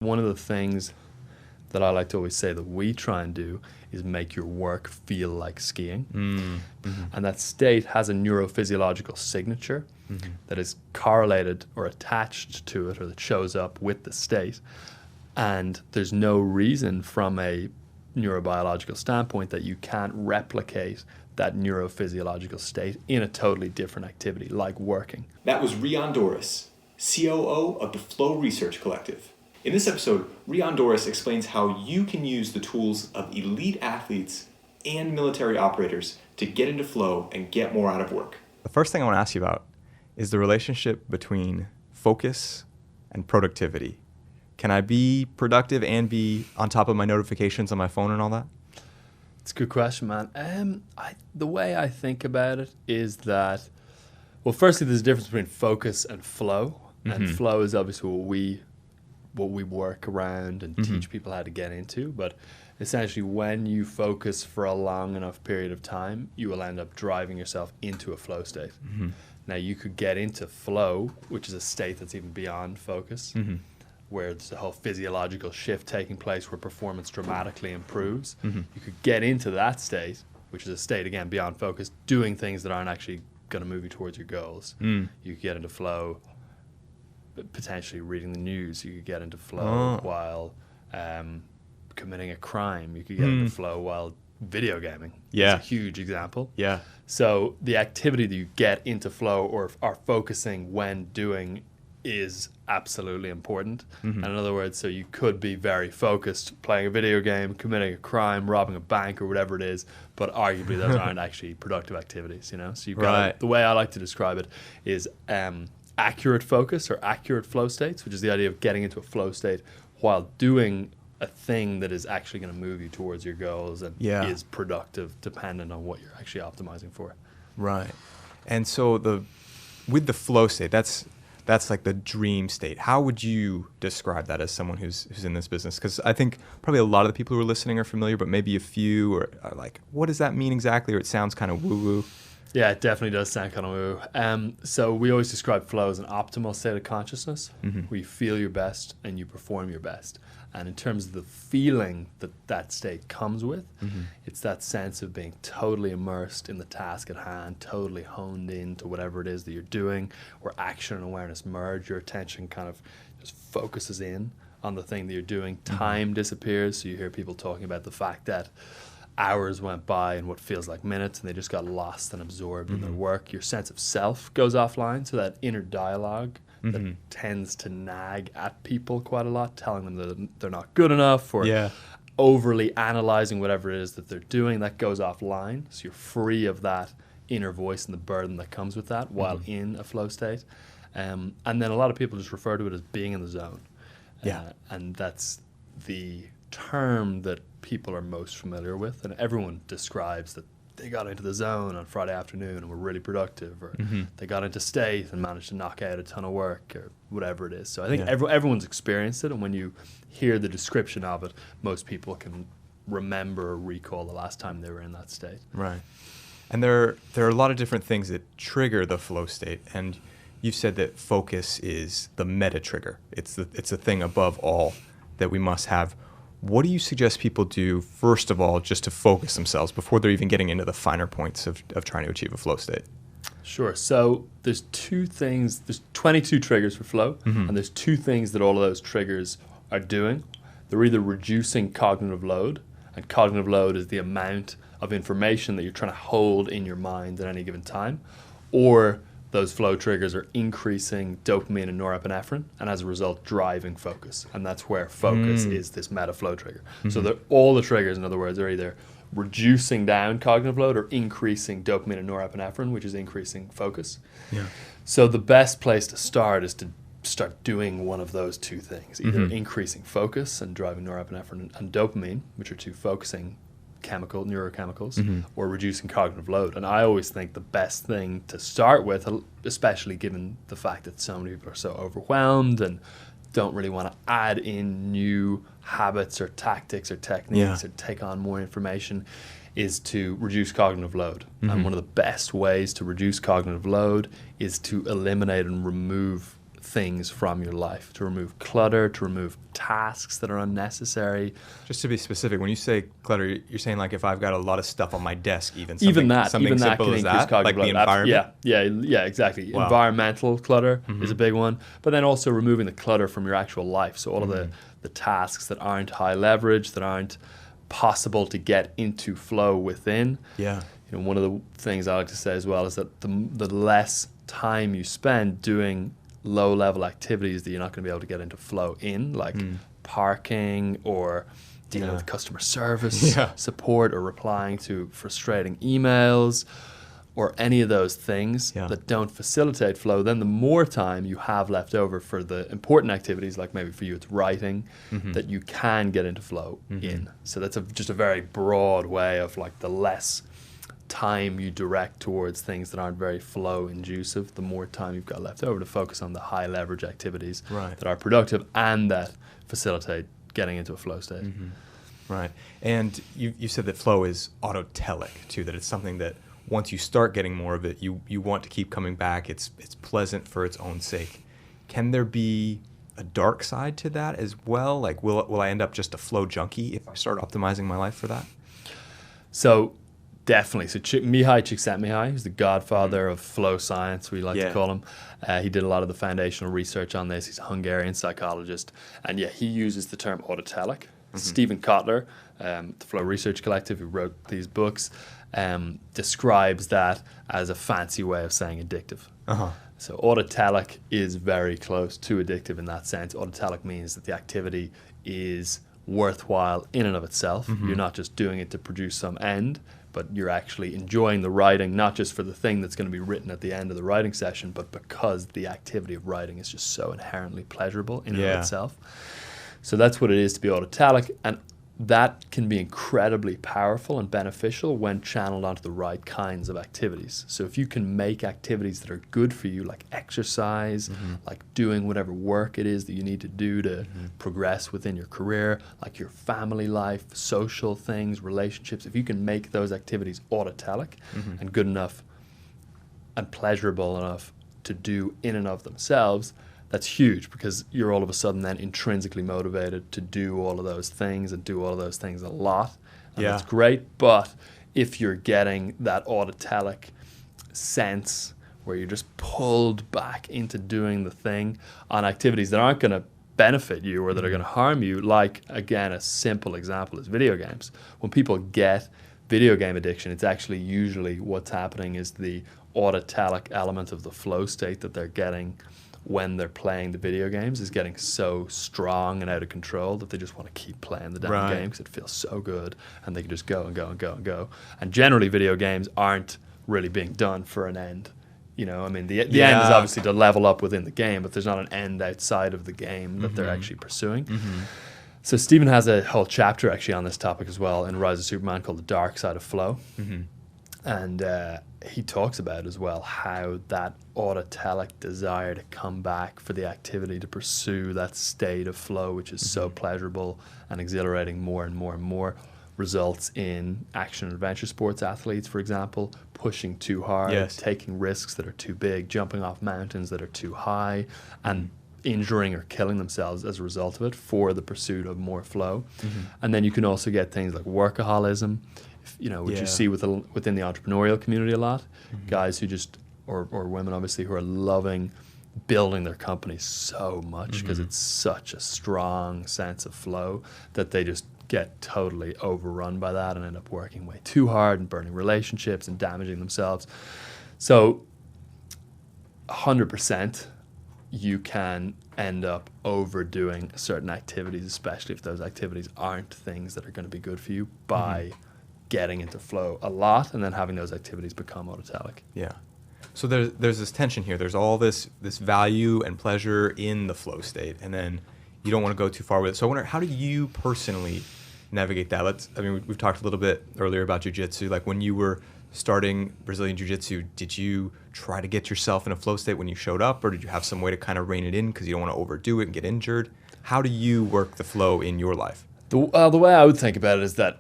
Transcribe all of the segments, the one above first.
One of the things that I like to always say that we try and do is make your work feel like skiing. And that state has a neurophysiological signature that is correlated or attached to it, or that shows up with the state. And there's no reason from a neurobiological standpoint that you can't replicate that neurophysiological state in a totally different activity, like working. That was Rian Doris, COO of the Flow Research Collective. In this episode, Rian Doris explains how you can use the tools of elite athletes and military operators to get into flow and get more out of work. The first thing I want to ask you about is the relationship between focus and productivity. Can I be productive and be on top of my notifications on my phone and all that? It's a good question, man. The way I think about it is that, well, firstly, there's a difference between focus and flow. And flow is obviously what we work around and teach people how to get into. But essentially, when you focus for a long enough period of time, you will end up driving yourself into a flow state. Now, you could get into flow, which is a state that's even beyond focus, where there's a whole physiological shift taking place where performance dramatically improves. You could get into that state, which is a state, again, beyond focus, doing things that aren't actually going to move you towards your goals. You could get into flow potentially reading the news. You could get into flow while committing a crime. You could get into flow while video gaming. Yeah. It's a huge example. Yeah. So the activity that you get into flow or are focusing when doing is absolutely important. And in other words, so you could be very focused playing a video game, committing a crime, robbing a bank or whatever it is, but arguably those aren't actually productive activities, you know? So you've got the way I like to describe it is accurate focus or accurate flow states, which is the idea of getting into a flow state while doing a thing that is actually going to move you towards your goals and is productive dependent on what you're actually optimizing for. Right. And so with the flow state, that's like the dream state. How would you describe that as someone who's in this business? Because I think probably a lot of the people who are listening are familiar, but maybe a few are like, what does that mean exactly? Or it sounds kind of woo-woo. Yeah, it definitely does sound kind of woo. So we always describe flow as an optimal state of consciousness where you feel your best and you perform your best. And in terms of the feeling that state comes with, it's that sense of being totally immersed in the task at hand, totally honed into whatever it is that you're doing, where action and awareness merge. Your attention kind of just focuses in on the thing that you're doing. Time disappears. So you hear people talking about the fact that hours went by in what feels like minutes and they just got lost and absorbed in their work. Your sense of self goes offline, so that inner dialogue that tends to nag at people quite a lot, telling them that they're not good enough or overly analyzing whatever it is that they're doing, that goes offline. So you're free of that inner voice and the burden that comes with that while in a flow state. And then a lot of people just refer to it as being in the zone. And that's the term that people are most familiar with, and everyone describes that they got into the zone on Friday afternoon and were really productive, or they got into state and managed to knock out a ton of work or whatever it is. So I think everyone's experienced it, and when you hear the description of it, most people can remember or recall the last time they were in that state. Right. And there are a lot of different things that trigger the flow state, and you've said that focus is the meta trigger. It's the thing above all that we must have. What do you suggest people do, first of all, just to focus themselves before they're even getting into the finer points of trying to achieve a flow state? Sure. So there's two things. There's 22 triggers for flow, and there's two things that all of those triggers are doing. They're either reducing cognitive load, and cognitive load is the amount of information that you're trying to hold in your mind at any given time, or those flow triggers are increasing dopamine and norepinephrine, and as a result, driving focus. And that's where focus is this meta flow trigger. So all the triggers, in other words, are either reducing down cognitive load or increasing dopamine and norepinephrine, which is increasing focus. So the best place to start is to start doing one of those two things, either increasing focus and driving norepinephrine and dopamine, which are two focusing neurochemicals, or reducing cognitive load. And I always think the best thing to start with, especially given the fact that so many people are so overwhelmed and don't really want to add in new habits or tactics or techniques or take on more information, is to reduce cognitive load. And one of the best ways to reduce cognitive load is to eliminate and remove things from your life, to remove clutter, to remove tasks that are unnecessary. Just to be specific, when you say clutter, you're saying like if I've got a lot of stuff on my desk, something Even that simple can as increase that, cognitive like the load. environment. Yeah, exactly. Wow. Environmental clutter is a big one, but then also removing the clutter from your actual life. So all of the tasks that aren't high leverage, that aren't possible to get into flow within. Yeah. One of the things I like to say as well is that the less time you spend doing low-level activities that you're not going to be able to get into flow in, like parking or dealing with customer service support or replying to frustrating emails or any of those things that don't facilitate flow, then the more time you have left over for the important activities, like maybe for you it's writing, that you can get into flow in. So that's just a very broad way of like the less time you direct towards things that aren't very flow inducive, the more time you've got left over to focus on the high leverage activities that are productive and that facilitate getting into a flow state. Right. And you said that flow is autotelic too, that it's something that once you start getting more of it, you want to keep coming back. It's pleasant for its own sake. Can there be a dark side to that as well? Like will I end up just a flow junkie if I start optimizing my life for that? So definitely. So Mihai Csikszentmihalyi, who's the godfather of flow science, we like to call him. He did a lot of the foundational research on this. He's a Hungarian psychologist. And he uses the term autotelic. Stephen Kotler, the Flow Research Collective, who wrote these books, describes that as a fancy way of saying addictive. So autotelic is very close to addictive in that sense. Autotelic means that the activity is worthwhile in and of itself. You're not just doing it to produce some end, but you're actually enjoying the writing, not just for the thing that's going to be written at the end of the writing session, but because the activity of writing is just so inherently pleasurable in and of itself. So that's what it is to be autotelic, and that can be incredibly powerful and beneficial when channeled onto the right kinds of activities. So if you can make activities that are good for you, like exercise, like doing whatever work it is that you need to do to progress within your career, like your family life, social things, relationships, if you can make those activities autotelic and good enough and pleasurable enough to do in and of themselves, that's huge, because you're all of a sudden then intrinsically motivated to do all of those things and do all of those things a lot. And that's great. But if you're getting that autotelic sense where you're just pulled back into doing the thing on activities that aren't going to benefit you or that are going to harm you, like, again, a simple example is video games. When people get video game addiction, it's actually usually what's happening is the autotelic element of the flow state that they're getting when they're playing the video games is getting so strong and out of control that they just want to keep playing the damn game because it feels so good, and they can just go and go and go and go. And generally video games aren't really being done for an end. The end is obviously to level up within the game, but there's not an end outside of the game that they're actually pursuing. So Stephen has a whole chapter actually on this topic as well in Rise of Superman called The Dark Side of Flow. And he talks about as well how that autotelic desire to come back for the activity, to pursue that state of flow, which is so pleasurable and exhilarating more and more and more, results in action and adventure sports athletes, for example, pushing too hard, taking risks that are too big, jumping off mountains that are too high, and injuring or killing themselves as a result of it for the pursuit of more flow. And then you can also get things like workaholism, which you see within the entrepreneurial community a lot. Guys who just, or women obviously, who are loving building their companies so much because it's such a strong sense of flow that they just get totally overrun by that and end up working way too hard and burning relationships and damaging themselves. So 100% you can end up overdoing certain activities, especially if those activities aren't things that are going to be good for you, by getting into flow a lot and then having those activities become autotelic. Yeah. So there's this tension here. There's all this value and pleasure in the flow state, and then you don't want to go too far with it. So I wonder, how do you personally navigate that? We've talked a little bit earlier about Jujutsu. Like when you were starting Brazilian Jiu-Jitsu, did you try to get yourself in a flow state when you showed up, or did you have some way to kind of rein it in because you don't want to overdo it and get injured? How do you work the flow in your life? The way I would think about it is that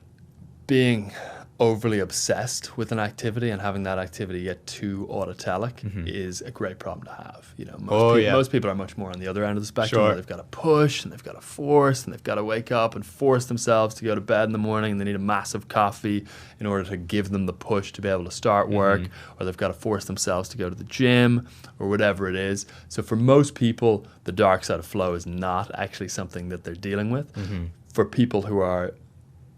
being overly obsessed with an activity and having that activity get too autotelic is a great problem to have. You know, most people are much more on the other end of the spectrum, where they've got to push and they've got to force and they've got to wake up and force themselves to go to bed in the morning, and they need a massive coffee in order to give them the push to be able to start work, or they've got to force themselves to go to the gym or whatever it is. So for most people, the dark side of flow is not actually something that they're dealing with. For people who are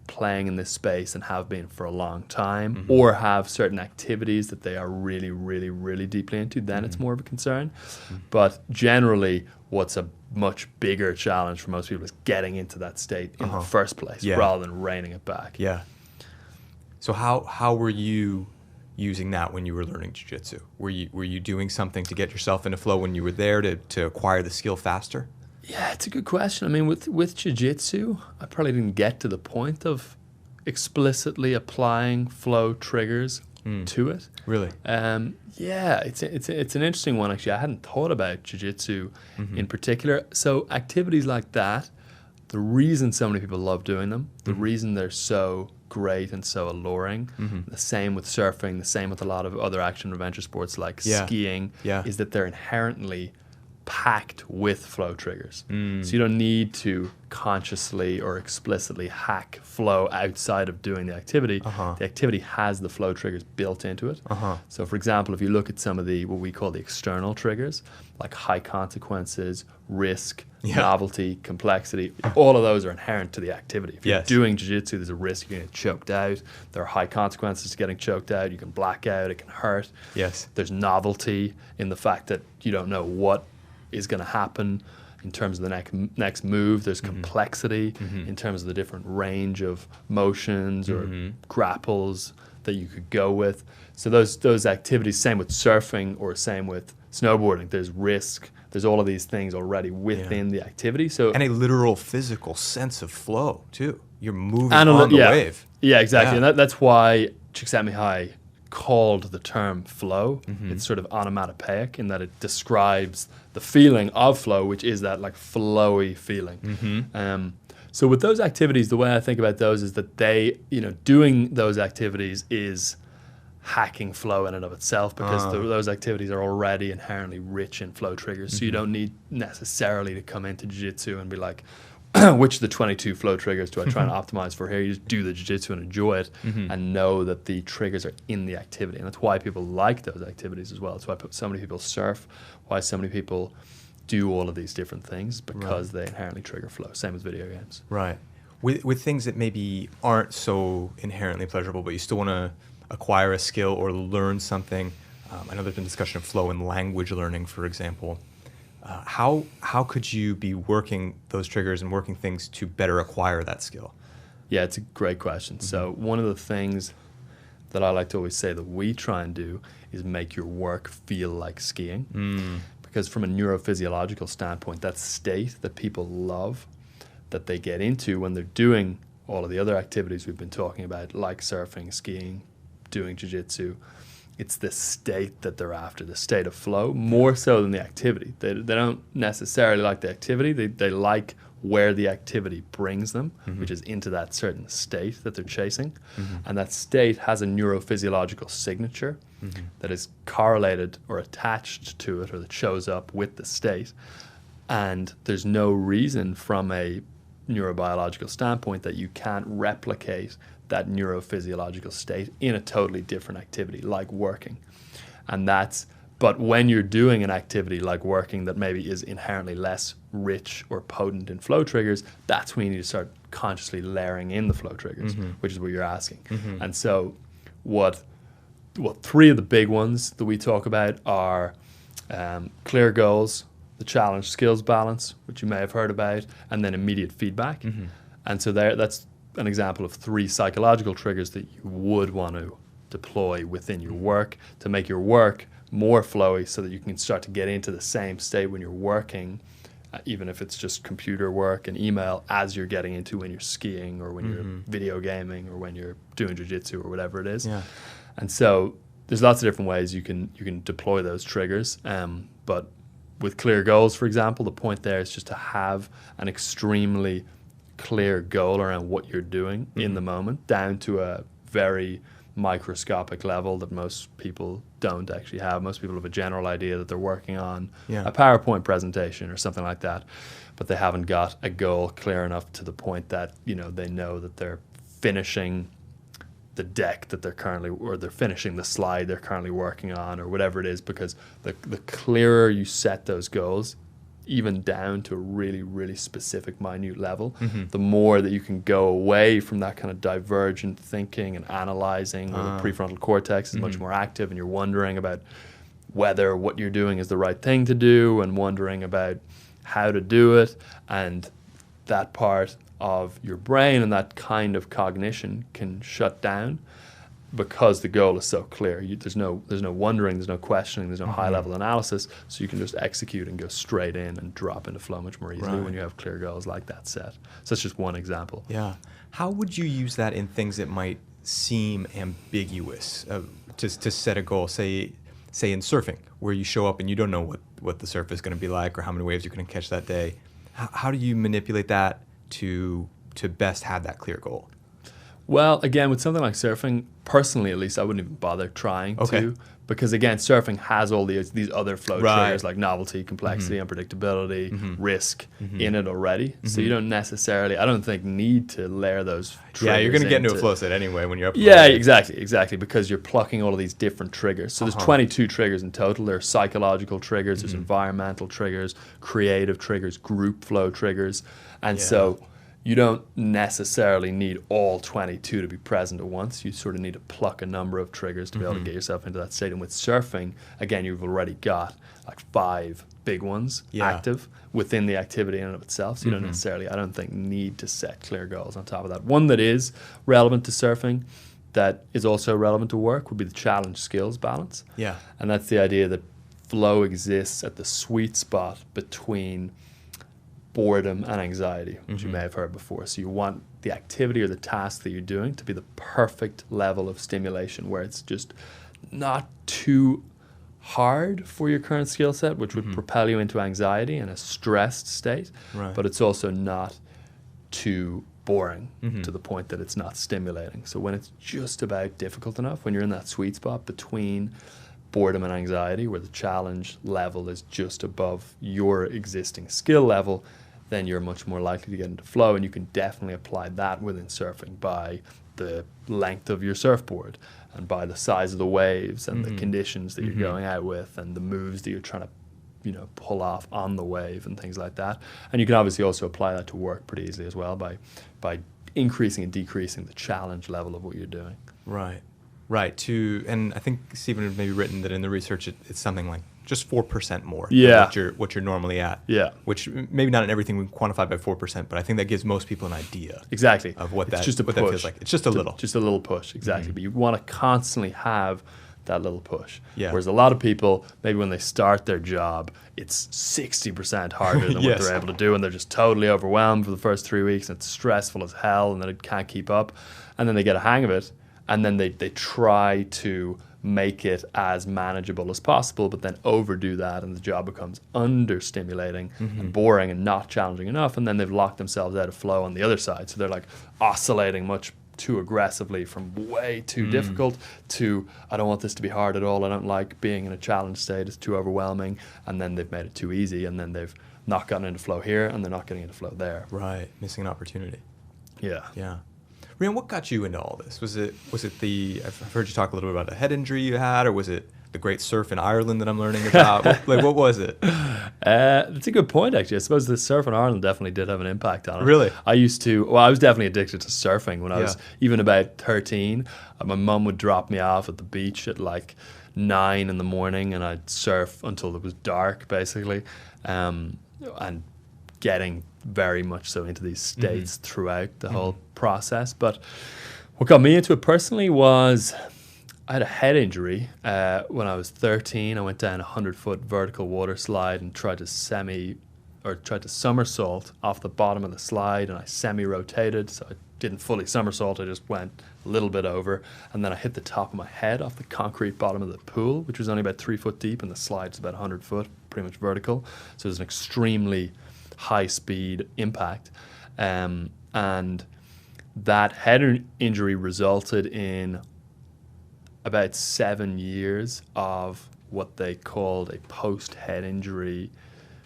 playing in this space and have been for a long time, or have certain activities that they are really, really, really deeply into, then it's more of a concern. But generally, what's a much bigger challenge for most people is getting into that state in the first place, rather than reining it back. Yeah. So how were you using that when you were learning jiu-jitsu? Were you doing something to get yourself into flow when you were there to acquire the skill faster? Yeah, it's a good question. I mean, with jiu-jitsu, I probably didn't get to the point of explicitly applying flow triggers to it. Really? Yeah, it's an interesting one, actually. I hadn't thought about jiu-jitsu in particular. So activities like that, the reason so many people love doing them, the reason they're so great and so alluring, the same with surfing, the same with a lot of other action adventure sports like skiing, is that they're inherently packed with flow triggers. So you don't need to consciously or explicitly hack flow outside of doing the activity. The activity has the flow triggers built into it. So for example, if you look at some of the what we call the external triggers, like high consequences, risk, novelty, complexity, all of those are inherent to the activity. If you're doing jiu-jitsu, there's a risk you're going to get choked out. There are high consequences to getting choked out. You can black out. It can hurt. There's novelty in the fact that you don't know what is going to happen in terms of the next move. There's complexity in terms of the different range of motions or grapples that you could go with. So those activities, same with surfing or same with snowboarding, there's risk, there's all of these things already within the activity. So and a literal physical sense of flow too. You're moving on the wave. Yeah, exactly. And that's why Csikszentmihalyi called the term flow. It's sort of onomatopoeic in that it describes the feeling of flow, which is that like flowy feeling. So with those activities, the way I think about those is that they, doing those activities is hacking flow in and of itself, because those activities are already inherently rich in flow triggers. So you don't need necessarily to come into jiu-jitsu and be like, which of the 22 flow triggers do I try and optimize for here? You just do the jiu-jitsu and enjoy it and know that the triggers are in the activity. And that's why people like those activities as well. That's why so many people surf, why so many people do all of these different things, because they inherently trigger flow. Same with video games. Right. With things that maybe aren't so inherently pleasurable, but you still want to acquire a skill or learn something. I know there's been discussion of flow in language learning, for example. How could you be working those triggers and working things to better acquire that skill? Yeah, it's a great question. So one of the things that I like to always say that we try and do is make your work feel like skiing. Because from a neurophysiological standpoint, that state that people love, that they get into when they're doing all of the other activities we've been talking about, like surfing, skiing, doing jiu-jitsu, it's the state that they're after, the state of flow, more so than the activity. They don't necessarily like the activity. They like where the activity brings them, which is into that certain state that they're chasing. And that state has a neurophysiological signature that is correlated or attached to it, or that shows up with the state. And there's no reason from a neurobiological standpoint that you can't replicate that neurophysiological state in a totally different activity, like working. But when you're doing an activity like working that maybe is inherently less rich or potent in flow triggers, that's when you need to start consciously layering in the flow triggers, which is what you're asking. And so what three of the big ones that we talk about are clear goals, the challenge skills balance, which you may have heard about, and then immediate feedback. And so that's an example of three psychological triggers that you would want to deploy within your work to make your work more flowy, so that you can start to get into the same state when you're working, even if it's just computer work and email, as you're getting into when you're skiing or when you're video gaming or when you're doing jiu-jitsu or whatever it is. And so there's lots of different ways you can deploy those triggers. But with clear goals, for example, the point there is just to have an extremely clear goal around what you're doing in the moment, down to a very microscopic level that most people don't actually have. Most people have a general idea that they're working on a PowerPoint presentation or something like that, but they haven't got a goal clear enough to the point that, you know, they know that they're finishing the deck that they're currently, or they're finishing the slide they're currently working on, or whatever it is, because the clearer you set those goals, even down to a really, really specific, minute level, the more that you can go away from that kind of divergent thinking and analyzing, where the prefrontal cortex is much more active and you're wondering about whether what you're doing is the right thing to do and wondering about how to do it. And that part of your brain and that kind of cognition can shut down because the goal is so clear. There's no wondering, there's no questioning, there's no high-level analysis, so you can just execute and go straight in and drop into flow much more easily when you have clear goals like that set. So that's just one example. Yeah. How would you use that in things that might seem ambiguous to set a goal? Say in surfing, where you show up and you don't know what the surf is going to be like or how many waves you're going to catch that day. How do you manipulate that to best have that clear goal? Well, again, with something like surfing, personally at least, I wouldn't even bother trying to, because again, surfing has all these other flow triggers like novelty, complexity, unpredictability, risk in it already. So you don't necessarily, I don't think, need to layer those triggers. Yeah, you're going to get into a flow state anyway when you're up. Yeah, exactly, because you're plucking all of these different triggers. So there's 22 triggers in total. There are psychological triggers, there's environmental triggers, creative triggers, group flow triggers, and so you don't necessarily need all 22 to be present at once. You sort of need to pluck a number of triggers to be able to get yourself into that state. And with surfing, again, you've already got like 5 big ones active within the activity in and of itself. So you don't necessarily, I don't think, need to set clear goals on top of that. One that is relevant to surfing that is also relevant to work would be the challenge skills balance. Yeah. And that's the idea that flow exists at the sweet spot between boredom and anxiety, which you may have heard before. So you want the activity or the task that you're doing to be the perfect level of stimulation, where it's just not too hard for your current skill set, which would propel you into anxiety and a stressed state, but it's also not too boring to the point that it's not stimulating. So when it's just about difficult enough, when you're in that sweet spot between boredom and anxiety, where the challenge level is just above your existing skill level, then you're much more likely to get into flow. And you can definitely apply that within surfing by the length of your surfboard and by the size of the waves and the conditions that you're going out with and the moves that you're trying to, you know, pull off on the wave and things like that. And you can obviously also apply that to work pretty easily as well by increasing and decreasing the challenge level of what you're doing. Right. And I think Stephen had maybe written that in the research it's something like just 4% more than what you're normally at. Yeah. Which maybe not in everything we quantify by 4%, but I think that gives most people an idea. Exactly. Of what that just a what push. That feels like. It's just a little. Just a little push, exactly. But you want to constantly have that little push. Yeah. Whereas a lot of people, maybe when they start their job, it's 60% harder than what they're able to do, and they're just totally overwhelmed for the first 3 weeks, and it's stressful as hell, and then it can't keep up. And then they get a hang of it, and then they try to make it as manageable as possible, but then overdo that, and the job becomes understimulating and boring and not challenging enough, and then they've locked themselves out of flow on the other side. So they're like oscillating much too aggressively from way too difficult to, I don't want this to be hard at all, I don't like being in a challenge state, it's too overwhelming, and then they've made it too easy, and then they've not gotten into flow here, and they're not getting into flow there. Right, missing an opportunity. Yeah. Rian, what got you into all this? Was it I've heard you talk a little bit about a head injury you had, or was it the great surf in Ireland that I'm learning about? what was it? That's a good point, actually. I suppose the surf in Ireland definitely did have an impact on it. Really? I was definitely addicted to surfing when I was even about 13. My mum would drop me off at the beach at like 9 in the morning, and I'd surf until it was dark, basically, and getting very much so into these states throughout the whole process. But what got me into it personally was I had a head injury when I was 13. I went down a 100-foot vertical water slide and tried to somersault off the bottom of the slide, and I semi-rotated, so I didn't fully somersault, I just went a little bit over, and then I hit the top of my head off the concrete bottom of the pool, which was only about 3 foot deep, and the slide's about 100 foot, pretty much vertical, so it was an extremely high speed impact, and that head injury resulted in about 7 years of what they called a post-head injury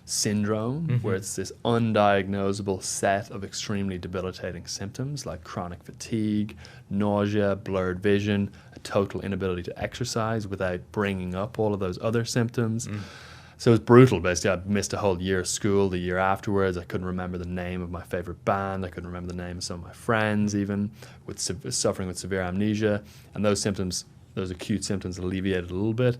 syndrome, where it's this undiagnosable set of extremely debilitating symptoms like chronic fatigue, nausea, blurred vision, a total inability to exercise without bringing up all of those other symptoms. So it was brutal. Basically, I missed a whole year of school the year afterwards. I couldn't remember the name of my favorite band. I couldn't remember the name of some of my friends, even with suffering with severe amnesia. And those symptoms, those acute symptoms, alleviated a little bit.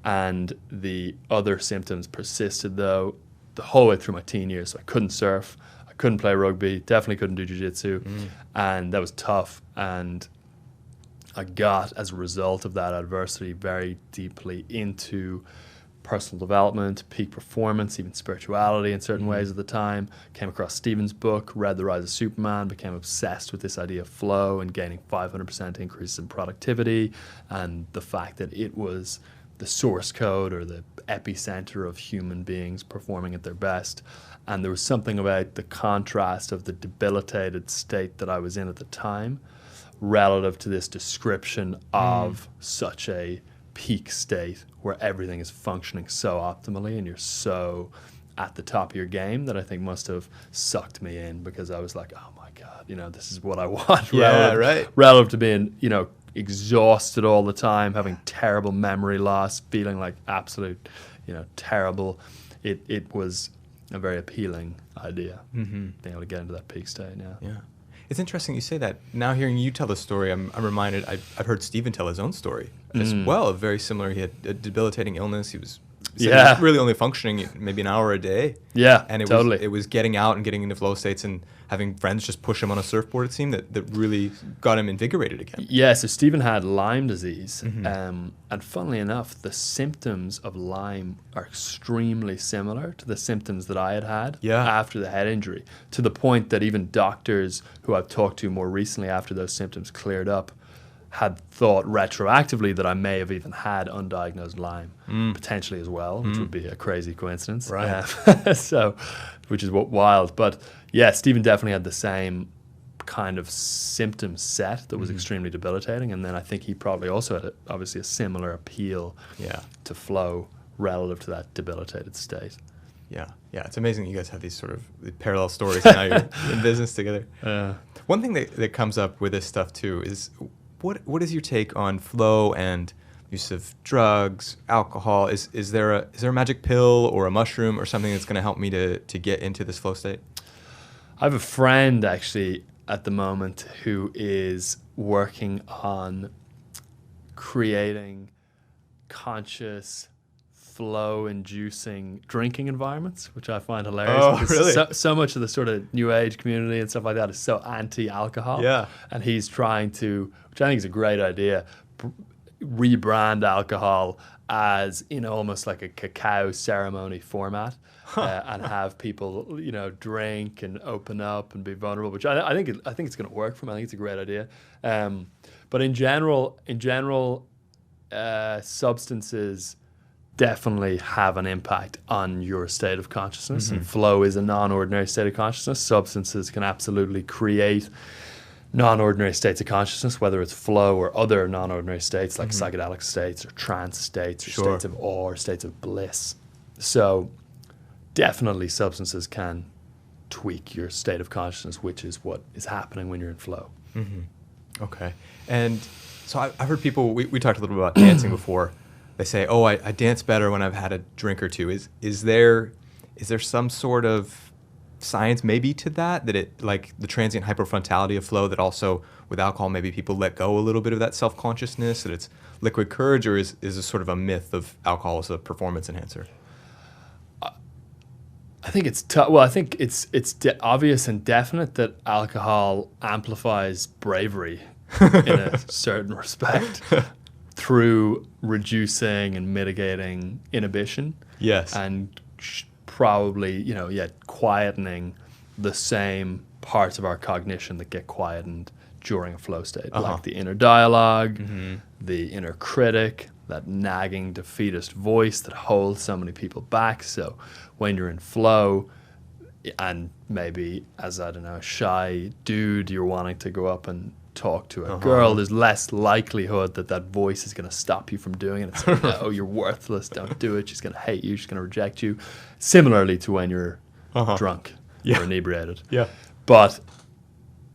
And the other symptoms persisted, though, the whole way through my teen years. So I couldn't surf, I couldn't play rugby, definitely couldn't do jiu-jitsu. And that was tough. And I got, as a result of that adversity, very deeply into personal development, peak performance, even spirituality in certain ways at the time. Came across Stephen's book, read The Rise of Superman, became obsessed with this idea of flow and gaining 500% increase in productivity, and the fact that it was the source code or the epicenter of human beings performing at their best. And there was something about the contrast of the debilitated state that I was in at the time relative to this description of such a peak state where everything is functioning so optimally and you're so at the top of your game, that I think must have sucked me in, because I was like, oh my God, this is what I want. Relative to being, exhausted all the time, having terrible memory loss, feeling like absolute, terrible. It was a very appealing idea, being able to get into that peak state. Yeah. It's interesting you say that. Now hearing you tell the story, I'm reminded, I've heard Stephen tell his own story as well. Very similar. He had a debilitating illness. He was really only functioning maybe an hour a day. Yeah, and totally. It was getting out and getting into flow states and having friends just push him on a surfboard, it seemed, that really got him invigorated again. Yeah, so Stephen had Lyme disease. And funnily enough, the symptoms of Lyme are extremely similar to the symptoms that I had after the head injury, to the point that even doctors who I've talked to more recently after those symptoms cleared up had thought retroactively that I may have even had undiagnosed Lyme, potentially as well, which would be a crazy coincidence. Right. So, which is wild. But yeah, Stephen definitely had the same kind of symptom set that was extremely debilitating. And then I think he probably also had obviously a similar appeal to flow relative to that debilitated state. Yeah, it's amazing you guys have these sort of parallel stories, and now you're in business together. One thing that comes up with this stuff too is, what is your take on flow and use of drugs, alcohol? Is there a magic pill or a mushroom or something that's going to help me to get into this flow state? I have a friend actually at the moment who is working on creating conscious, flow-inducing drinking environments, which I find hilarious. Oh, really? So much of the sort of new age community and stuff like that is so anti-alcohol. Yeah. And he's trying to, which I think is a great idea, rebrand alcohol as in almost like a cacao ceremony format. And have people, drink and open up and be vulnerable, which I think it's going to work for me. I think it's a great idea. But in general, substances definitely have an impact on your state of consciousness, and flow is a non-ordinary state of consciousness. Substances can absolutely create non-ordinary states of consciousness, whether it's flow or other non-ordinary states like psychedelic states or trance states or states of awe or states of bliss. So definitely substances can tweak your state of consciousness, which is what is happening when you're in flow. Okay. And so I've heard people, we talked a little bit about dancing before. They say, oh, I dance better when I've had a drink or two. Is there some sort of science maybe to that it, like the transient hyperfrontality of flow, that also with alcohol maybe people let go a little bit of that self-consciousness, that it's liquid courage, or is this sort of a myth of alcohol as a performance enhancer? I think it's well, I think it's obvious and definite that alcohol amplifies bravery in a certain respect through reducing and mitigating inhibition. Yes. And probably, quietening the same parts of our cognition that get quietened during a flow state, like the inner dialogue, the inner critic, that nagging defeatist voice that holds so many people back. So when you're in flow, and maybe as, I don't know, a shy dude, you're wanting to go up and talk to a Uh-huh. girl, there's less likelihood that that voice is going to stop you from doing it. It's like, no, you're worthless, don't do it. She's going to hate you, she's going to reject you. Similarly to when you're Uh-huh. drunk Yeah. or inebriated. Yeah. But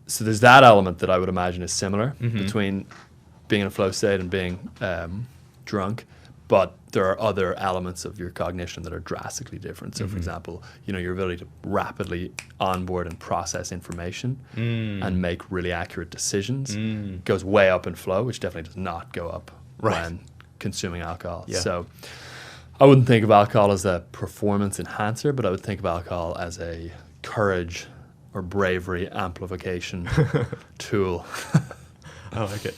so there's that element that I would imagine is similar Mhm. between being in a flow state and being drunk. But there are other elements of your cognition that are drastically different. So, for example, your ability to rapidly onboard and process information and make really accurate decisions goes way up in flow, which definitely does not go up Right. when consuming alcohol. Yeah. So I wouldn't think of alcohol as a performance enhancer, but I would think of alcohol as a courage or bravery amplification tool I like it.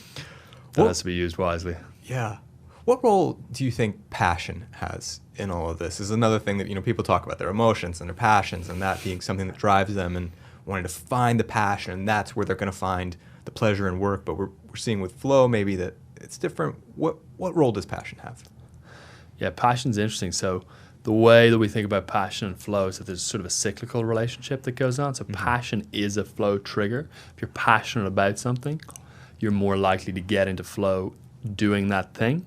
that has to be used wisely. Yeah. What role do you think passion has in all of this? Is another thing that people talk about their emotions and their passions, and that being something that drives them and wanting to find the passion, and that's where they're going to find the pleasure in work. But we're seeing with flow maybe that it's different. What role does passion have? Yeah, passion's interesting. So the way that we think about passion and flow is that there's sort of a cyclical relationship that goes on. So passion is a flow trigger. If you're passionate about something, you're more likely to get into flow doing that thing,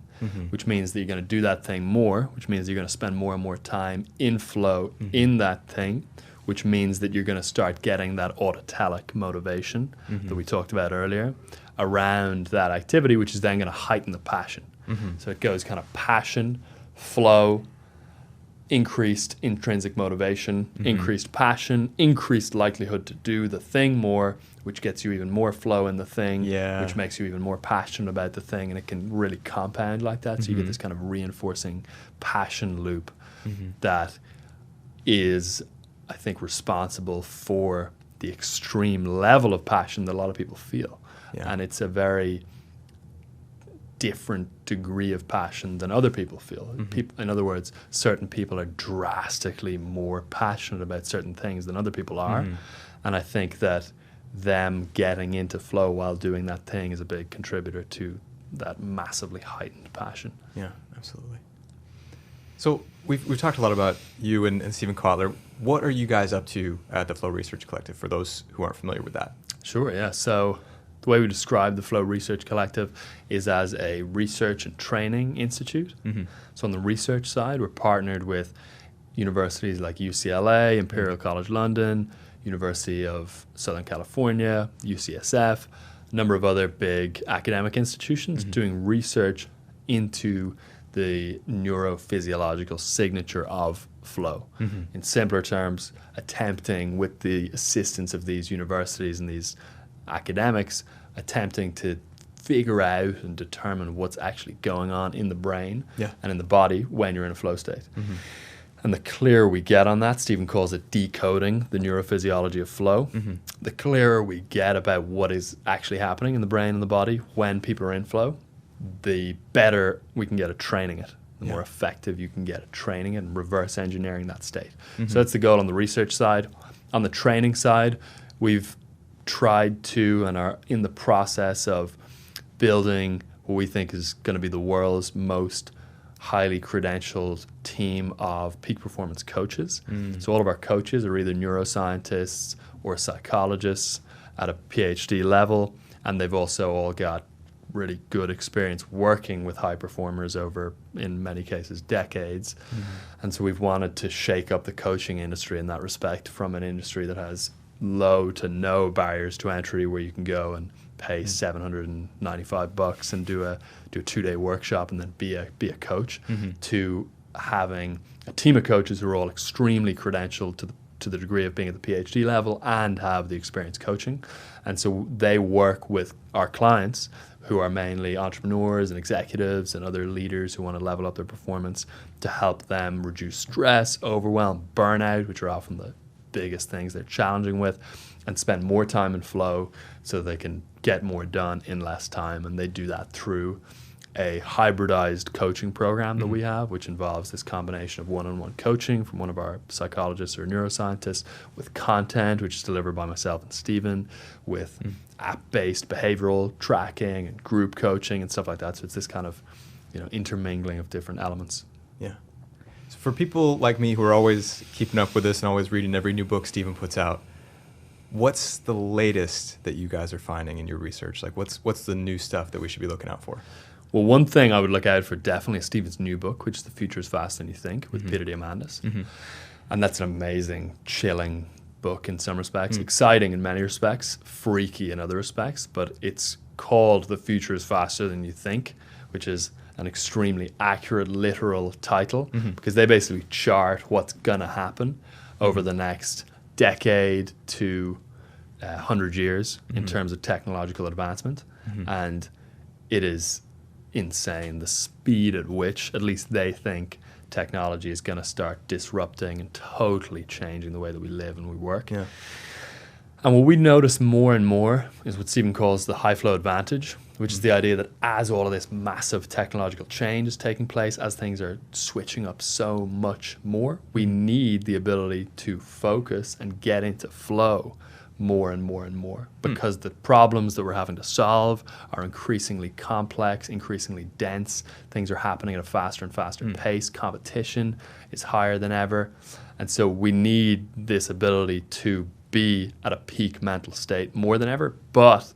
which means that you're going to do that thing more, which means you're going to spend more and more time in flow in that thing, which means that you're going to start getting that autotelic motivation that we talked about earlier around that activity, which is then going to heighten the passion. So it goes kind of passion, flow, increased intrinsic motivation, increased passion, increased likelihood to do the thing more, which gets you even more flow in the thing, which makes you even more passionate about the thing, and it can really compound like that. So you get this kind of reinforcing passion loop that is, I think, responsible for the extreme level of passion that a lot of people feel. Yeah. And it's a very different degree of passion than other people feel. In other words, certain people are drastically more passionate about certain things than other people are. And I think that them getting into flow while doing that thing is a big contributor to that massively heightened passion. Yeah, absolutely. So we've talked a lot about you and Stephen Kotler. What are you guys up to at the Flow Research Collective for those who aren't familiar with that? Sure, yeah. So the way we describe the Flow Research Collective is as a research and training institute. So on the research side, we're partnered with universities like UCLA, Imperial College London, University of Southern California, UCSF, a number of other big academic institutions doing research into the neurophysiological signature of flow. In simpler terms, attempting with the assistance of these universities and these academics, attempting to figure out and determine what's actually going on in the brain and in the body when you're in a flow state. And the clearer we get on that, Stephen calls it decoding the neurophysiology of flow. The clearer we get about what is actually happening in the brain and the body when people are in flow, the better we can get at training it. The more effective you can get at training it and reverse engineering that state. So that's the goal on the research side. On the training side, we've tried to and are in the process of building what we think is going to be the world's most highly credentialed team of peak performance coaches. So all of our coaches are either neuroscientists or psychologists at a PhD level, and they've also all got really good experience working with high performers over, in many cases, decades. And so we've wanted to shake up the coaching industry in that respect, from an industry that has low to no barriers to entry, where you can go and pay $795 and do a 2-day workshop and then be a coach, to having a team of coaches who are all extremely credentialed to the degree of being at the PhD level and have the experience coaching. And so they work with our clients, who are mainly entrepreneurs and executives and other leaders who want to level up their performance, to help them reduce stress, overwhelm, burnout, which are often the biggest things they're challenging with, and spend more time in flow so they can get more done in less time. And they do that through a hybridized coaching program that we have, which involves this combination of one-on-one coaching from one of our psychologists or neuroscientists, with content, which is delivered by myself and Stephen, with app-based behavioral tracking and group coaching and stuff like that. So it's this kind of, intermingling of different elements. Yeah. So for people like me who are always keeping up with this and always reading every new book Stephen puts out, what's the latest that you guys are finding in your research? Like what's the new stuff that we should be looking out for? Well, one thing I would look out for definitely is Stephen's new book, which is The Future is Faster Than You Think, with Peter Diamandis. And that's an amazing, chilling book in some respects, exciting in many respects, freaky in other respects, but it's called The Future is Faster Than You Think, which is an extremely accurate, literal title, because they basically chart what's going to happen over the next decade to 100 years in terms of technological advancement. And it is insane the speed at which, at least they think, technology is going to start disrupting and totally changing the way that we live and we work. Yeah. And what we notice more and more is what Stephen calls the high flow advantage, which is the idea that as all of this massive technological change is taking place, as things are switching up so much more, we need the ability to focus and get into flow more and more and more, because the problems that we're having to solve are increasingly complex, increasingly dense. Things are happening at a faster and faster pace. Competition is higher than ever. And so we need this ability to be at a peak mental state more than ever. But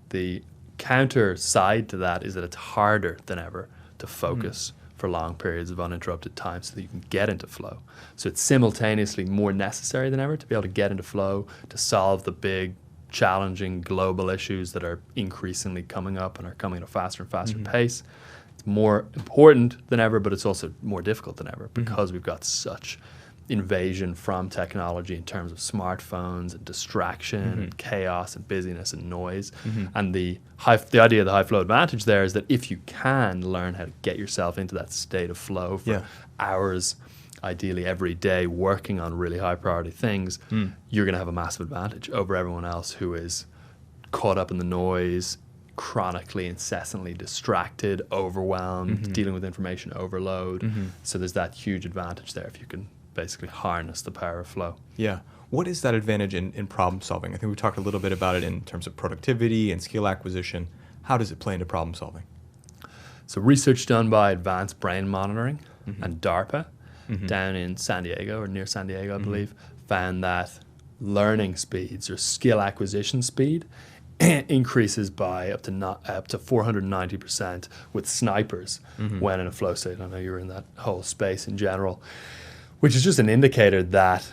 the counter side to that is that it's harder than ever to focus for long periods of uninterrupted time so that you can get into flow. So it's simultaneously more necessary than ever to be able to get into flow, to solve the big, challenging global issues that are increasingly coming up and are coming at a faster and faster pace. It's more important than ever, but it's also more difficult than ever because we've got such invasion from technology in terms of smartphones and distraction and chaos and busyness and noise. And the idea of the high flow advantage there is that if you can learn how to get yourself into that state of flow for hours, ideally every day, working on really high priority things, you're going to have a massive advantage over everyone else who is caught up in the noise, chronically, incessantly distracted, overwhelmed, dealing with information overload. So there's that huge advantage there if you can basically harness the power of flow. Yeah. What is that advantage in problem solving? I think we talked a little bit about it in terms of productivity and skill acquisition. How does it play into problem solving? So research done by Advanced Brain Monitoring and DARPA down in San Diego, or near San Diego, I believe, found that learning speeds, or skill acquisition speed, increases by up to 490% with snipers when in a flow state. I know you're in that whole space in general, which is just an indicator that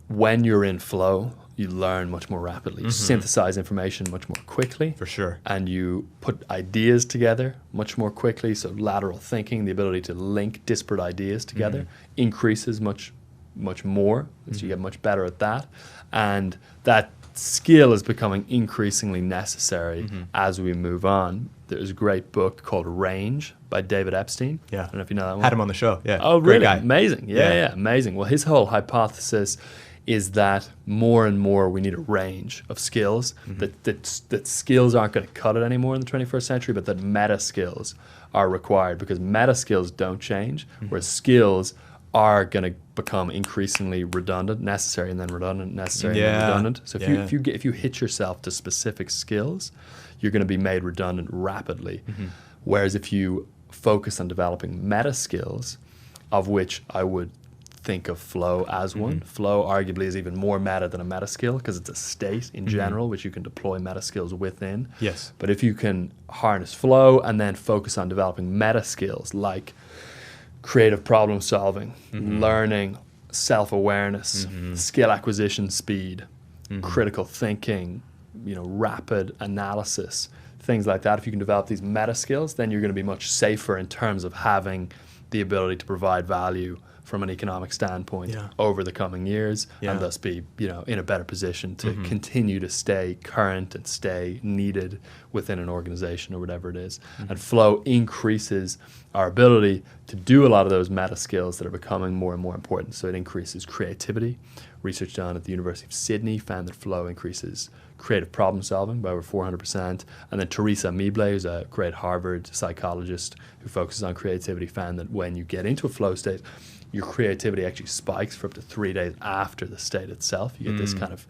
when you're in flow, you learn much more rapidly. You synthesize information much more quickly. For sure. And you put ideas together much more quickly. So lateral thinking, the ability to link disparate ideas together, increases much more. So you get much better at that. And that skill is becoming increasingly necessary as we move on. There's a great book called Range by David Epstein. Yeah. I don't know if you know that one. Had him on the show. Yeah. Oh, Great really? guy. Amazing. Yeah, amazing. Well, his whole hypothesis is that more and more we need a range of skills, that skills aren't going to cut it anymore in the 21st century, but that meta skills are required, because meta skills don't change, whereas skills are going to become increasingly redundant, necessary, and then redundant, necessary, and then redundant. So if you hit yourself to specific skills, you're going to be made redundant rapidly. Whereas if you focus on developing meta skills, of which I would think of flow as one. Flow arguably is even more meta than a meta skill, because it's a state in general which you can deploy meta skills within. Yes. But if you can harness flow and then focus on developing meta skills like creative problem solving, learning, self-awareness, skill acquisition speed, critical thinking, rapid analysis, things like that. If you can develop these meta skills, then you're going to be much safer in terms of having the ability to provide value from an economic standpoint over the coming years, and thus be in a better position to continue to stay current and stay needed within an organization or whatever it is. And flow increases our ability to do a lot of those meta skills that are becoming more and more important. So it increases creativity. Research done at the University of Sydney found that flow increases creative problem solving by over 400%. And then Teresa Meeble, who's a great Harvard psychologist who focuses on creativity, found that when you get into a flow state, your creativity actually spikes for up to 3 days after the state itself. You get this kind of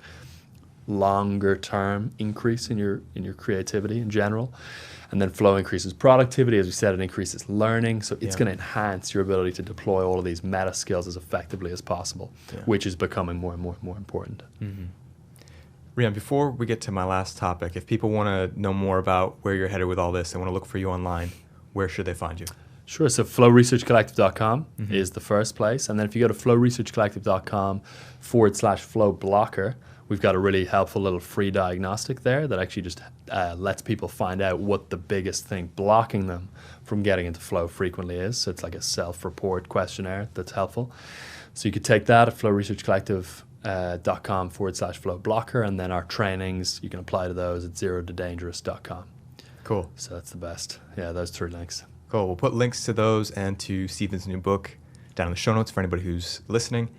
longer term increase in your creativity in general. And then flow increases productivity. As we said, it increases learning. So it's going to enhance your ability to deploy all of these meta skills as effectively as possible, which is becoming more and more important. Mm-hmm. Rian, before we get to my last topic, if people want to know more about where you're headed with all this and want to look for you online, where should they find you? Sure. So flowresearchcollective.com is the first place. And then if you go to flowresearchcollective.com/flow blocker, we've got a really helpful little free diagnostic there that actually just lets people find out what the biggest thing blocking them from getting into flow frequently is. So it's like a self-report questionnaire that's helpful. So you could take that at flowresearchcollective.com/flow blocker, and then our trainings, you can apply to those at zerotodangerous.com. Cool. So that's the best. Yeah, those 3 links. Cool. We'll put links to those and to Stephen's new book down in the show notes for anybody who's listening.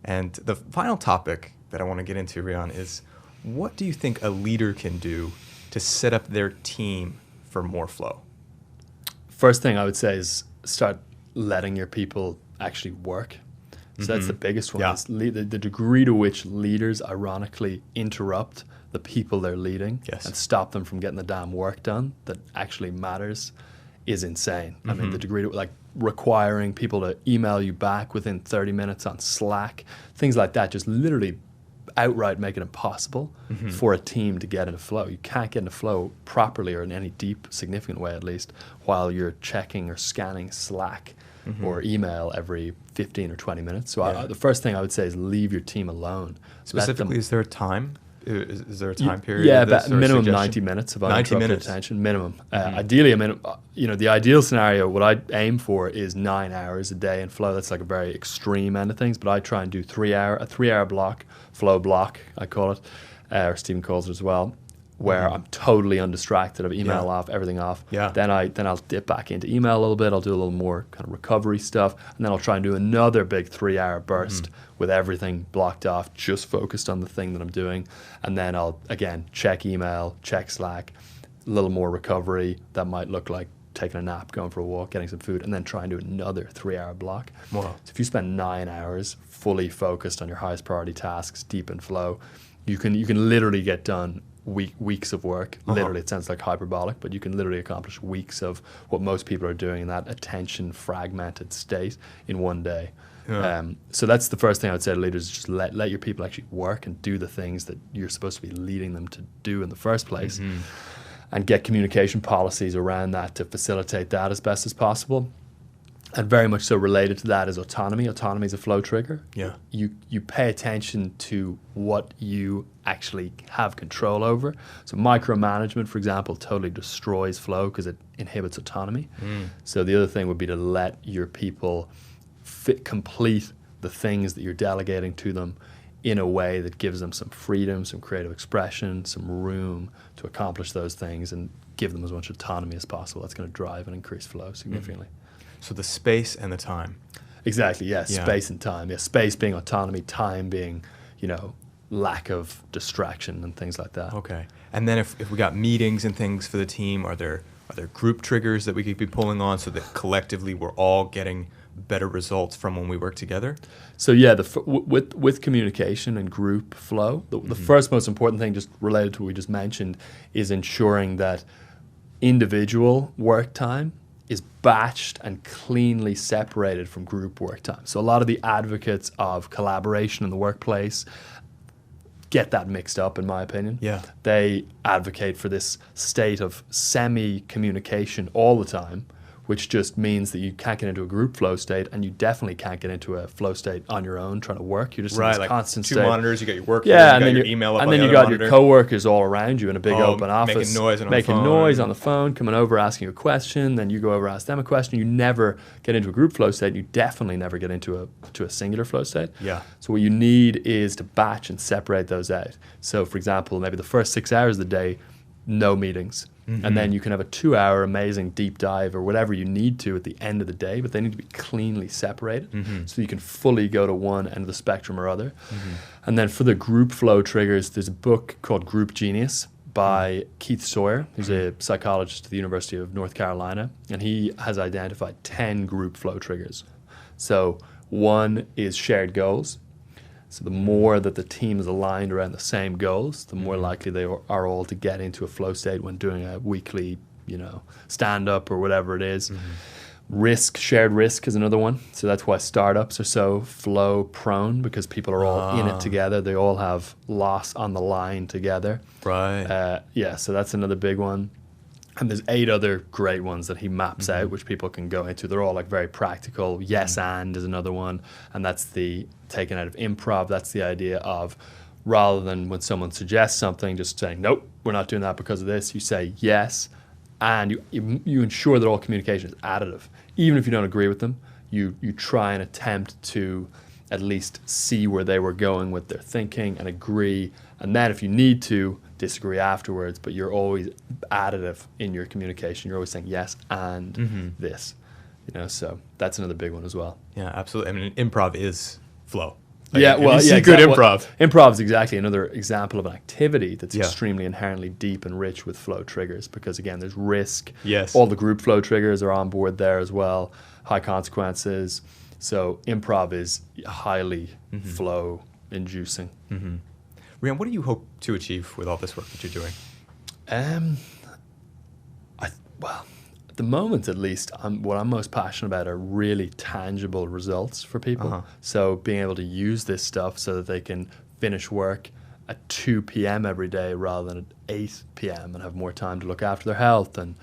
And the final topic that I want to get into, Rian, is what do you think a leader can do to set up their team for more flow? First thing I would say is start letting your people actually work. So that's the biggest one. Yeah. Is the degree to which leaders ironically interrupt the people they're leading and stop them from getting the damn work done that actually matters is insane. I mean, the degree to, like, requiring people to email you back within 30 minutes on Slack, things like that, just literally outright make it impossible for a team to get into flow. You can't get into flow properly, or in any deep, significant way at least, while you're checking or scanning Slack or email every 15 or 20 minutes. So the first thing I would say is leave your team alone. Specifically, is there a time? Is there a time period? Yeah, about minimum 90 minutes of uninterrupted attention, minimum. Ideally, I mean, the ideal scenario, what I aim for is 9 hours a day in flow. That's like a very extreme end of things, but I try and do a 3-hour block, flow block, I call it, or Stephen calls it as well, where I'm totally undistracted. I've email off, everything off. Yeah. Then I'll dip back into email a little bit. I'll do a little more kind of recovery stuff, and then I'll try and do another big 3-hour burst with everything blocked off, just focused on the thing that I'm doing. And then I'll, again, check email, check Slack, a little more recovery. That might look like taking a nap, going for a walk, getting some food, and then try and do another 3-hour block. Wow. So if you spend 9 hours fully focused on your highest priority tasks, deep in flow, you can literally get done weeks of work. Literally, it sounds like hyperbolic, but you can literally accomplish weeks of what most people are doing in that attention fragmented state in one day. So that's the first thing I would say to leaders, is just let your people actually work and do the things that you're supposed to be leading them to do in the first place, and get communication policies around that to facilitate that as best as possible. And very much so related to that is autonomy. Autonomy is a flow trigger. Yeah. You pay attention to what you actually have control over. So micromanagement, for example, totally destroys flow because it inhibits autonomy. So the other thing would be to let your people complete the things that you're delegating to them in a way that gives them some freedom, some creative expression, some room to accomplish those things, and give them as much autonomy as possible. That's going to drive and increase flow significantly. So the space and the time. Exactly, yes. Yeah. Space and time. Yeah, space being autonomy, time being, lack of distraction and things like that. Okay. And then if we got meetings and things for the team, are there group triggers that we could be pulling on so that collectively we're all getting better results from when we work together? So yeah, with communication and group flow, the first most important thing, just related to what we just mentioned, is ensuring that individual work time is batched and cleanly separated from group work time. So a lot of the advocates of collaboration in the workplace get that mixed up, in my opinion. Yeah. They advocate for this state of semi-communication all the time, which just means that you can't get into a group flow state, and you definitely can't get into a flow state on your own trying to work. You're just in this like constant two state. monitors, you got your work, yeah, and then your email up, and on then the you got monitor. your coworkers all around you in a big open office, making noise on the phone. coming over asking you a question. Then you go over ask them a question. You never get into a group flow state. You definitely never get into a singular flow state. Yeah. So what you need is to batch and separate those out. So for example, maybe the first 6 hours of the day, no meetings. And then you can have a 2-hour amazing deep dive or whatever you need to at the end of the day, but they need to be cleanly separated so you can fully go to one end of the spectrum or other. And then for the group flow triggers, there's a book called Group Genius by Keith Sawyer, who's a psychologist at the University of North Carolina, and he has identified 10 group flow triggers. So one is shared goals. So the more that the team is aligned around the same goals, the more likely they are all to get into a flow state when doing a weekly, stand-up or whatever it is. Shared risk is another one. So that's why startups are so flow prone, because people are all in it together. They all have loss on the line together. Right. So that's another big one. And there's 8 other great ones that he maps out, which people can go into. They're all like very practical. Yes and is another one. And that's the taken out of improv. That's the idea of, rather than when someone suggests something, just saying, nope, we're not doing that because of this. You say yes, and you ensure that all communication is additive. Even if you don't agree with them, you try and attempt to at least see where they were going with their thinking and agree. And then if you need to, disagree afterwards, but you're always additive in your communication. You're always saying yes and this. So that's another big one as well. Yeah, absolutely. I mean, improv is flow. Good improv. Improv is exactly another example of an activity that's extremely inherently deep and rich with flow triggers, because again, there's risk. Yes. All the group flow triggers are on board there as well. High consequences. So improv is highly flow inducing. Rian, what do you hope to achieve with all this work that you're doing? At the moment, at least, what I'm most passionate about are really tangible results for people. So being able to use this stuff so that they can finish work at 2 p.m. every day rather than at 8 p.m. and have more time to look after their health and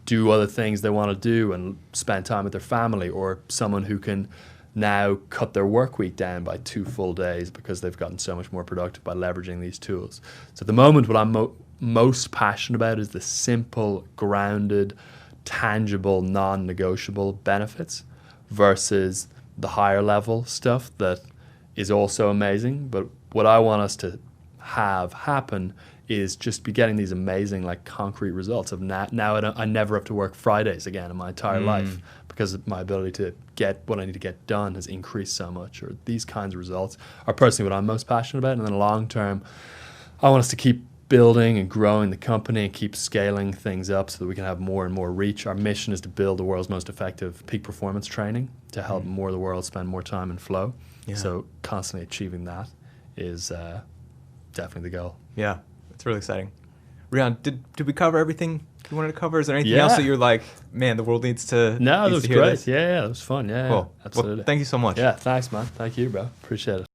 do other things they want to do and spend time with their family, or someone who can now cut their work week down by 2 full days because they've gotten so much more productive by leveraging these tools. So at the moment, what I'm most passionate about is the simple, grounded, tangible, non-negotiable benefits versus the higher level stuff that is also amazing. But what I want us to have happen is just be getting these amazing, like, concrete results of now I never have to work Fridays again in my entire life, because my ability to get what I need to get done has increased so much. Or these kinds of results are personally what I'm most passionate about. And then long term, I want us to keep building and growing the company and keep scaling things up so that we can have more and more reach. Our mission is to build the world's most effective peak performance training to help more of the world spend more time in flow. So constantly achieving that is definitely the goal. Yeah, it's really exciting. Rian, did we cover everything you wanted to cover? Is there anything else that you're like, man, the world needs to No, that was hear great. This? Yeah, that was fun. Yeah, cool. absolutely. Well, thank you so much. Yeah, thanks, man. Thank you, bro. Appreciate it.